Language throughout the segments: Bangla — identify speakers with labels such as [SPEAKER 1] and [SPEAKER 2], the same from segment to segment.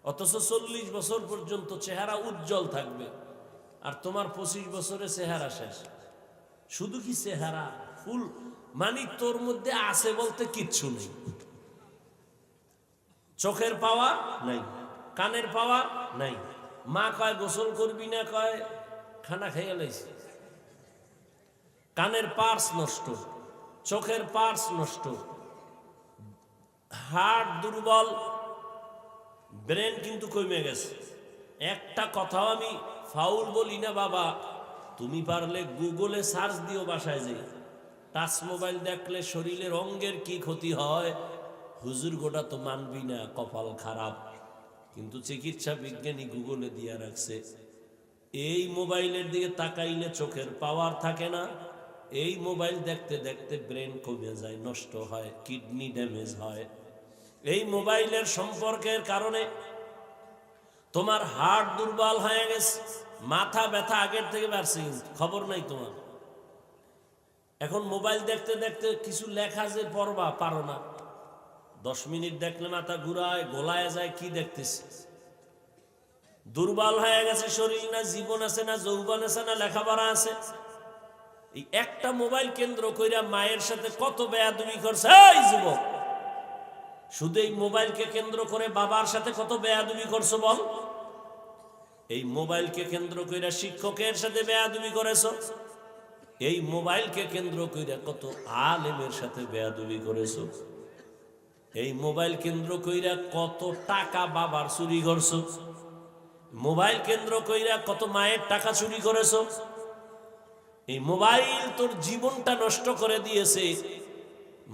[SPEAKER 1] অথচ 40 বছর পর্যন্ত চেহারা উজ্জ্বল থাকবে, আর তোমার 25 বছরে চেহারা শেষ। শুধু কি চেহারা ফুল, মানে তোর মধ্যে আছে বলতে কিচ্ছু নেই। চোখের পাওয়ার নাই, কানের পাওয়ার নাই। মা কয় গোসল করবি না, কয় খানা খাইয়া লাইছে। কানের পার্স নষ্ট, চোখের পার্স নষ্ট, হার্ট দুর্বল, ব্রেন কিন্তু কমে গেছে। একটা কথাও আমি ফাউল বলি না বাবা, তুমি পারলে গুগলে সার্চ দিও বাসায় যে টাচ মোবাইল দেখলে শরীরের অঙ্গের কি ক্ষতি হয়। হুজুর গোটা তো মানবি না, কপাল খারাপ, কিন্তু চিকিৎসা বিজ্ঞানী গুগলে দিয়া রাখছে এই মোবাইলের দিকে তাকাইলে চোখের পাওয়ার থাকে না, এই মোবাইল দেখতে দেখতে ব্রেন কমে যায়, নষ্ট হয়, কিডনি ড্যামেজ হয়। এই মোবাইলের সম্পর্কের কারণে তোমার হার্ট দুর্বল হয়ে গেছে, মাথা ব্যথা আগের থেকে বাড়ছে, খবর নাই তোমার। এখন মোবাইল দেখতে দেখতে কিছু লেখা যে পড়বা পারো না, 10 মিনিট দেখলে মাথা ঘুরায়, গোলায় যায়, কি দেখতেছি। দুর্বল হয়ে গেছে শরীর, না জীবন আছে, না যৌবন আছে, না লেখাপড়া আছে। এই একটা মোবাইল কেন্দ্র কইরা মায়ের সাথে কত বেয়াদবি করছে এই যুবক। শুধু এই মোবাইলকে কেন্দ্র করে বাবার সাথে কত বেয়াদবি করছো বল। এই মোবাইলকে কেন্দ্র কইরা শিক্ষকের সাথে বেয়াদবি করেছো, এই মোবাইলকে কেন্দ্র কইরা কত আলেমের সাথে বেয়াদবি করেছো, এই মোবাইল কেন্দ্র কইরা কত টাকা বাবার চুরি করছো, মোবাইল কেন্দ্র কইরা কত মায়ের টাকা চুরি করেছো। এই মোবাইল তোর জীবনটা নষ্ট করে দিয়েছে।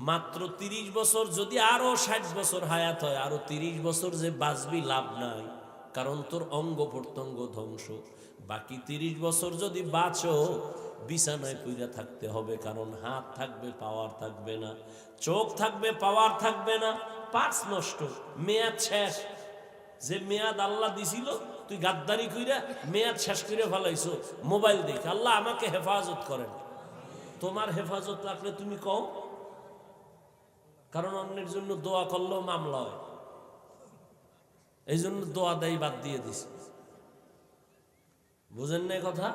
[SPEAKER 1] মাত্র 30 বছর, যদি আরো 60 বছর হায়াত হয়, আরো 30 বছর যে বাঁচবি লাভ নাই, কারণ তোর অঙ্গ প্রত্যঙ্গ ধ্বংস। বাকি 30 বছর যদি বাঁচো, বিছানায় পইরা থাকতে হবে, কারণ হাত থাকবে পাওয়ার থাকবে না, চোখ থাকবে পাওয়ার থাকবে না, পার্স নষ্ট, মেয়াদ শেষ। যে মেয়াদ আল্লাহ দিছিল, তুই গাদ্দারি কইরা মেয়াদ শেষ করে ফেলাইছো মোবাইল দেখে। আল্লাহ আমাকে হেফাজত করেন। তোমার হেফাজত রাখলে তুমি কও, কারণ অন্যের জন্য দোয়া করলেও মামলা হয়, এই জন্য দোয়া দেয় বাদ দিয়ে দিছে। বুঝেন না কথা?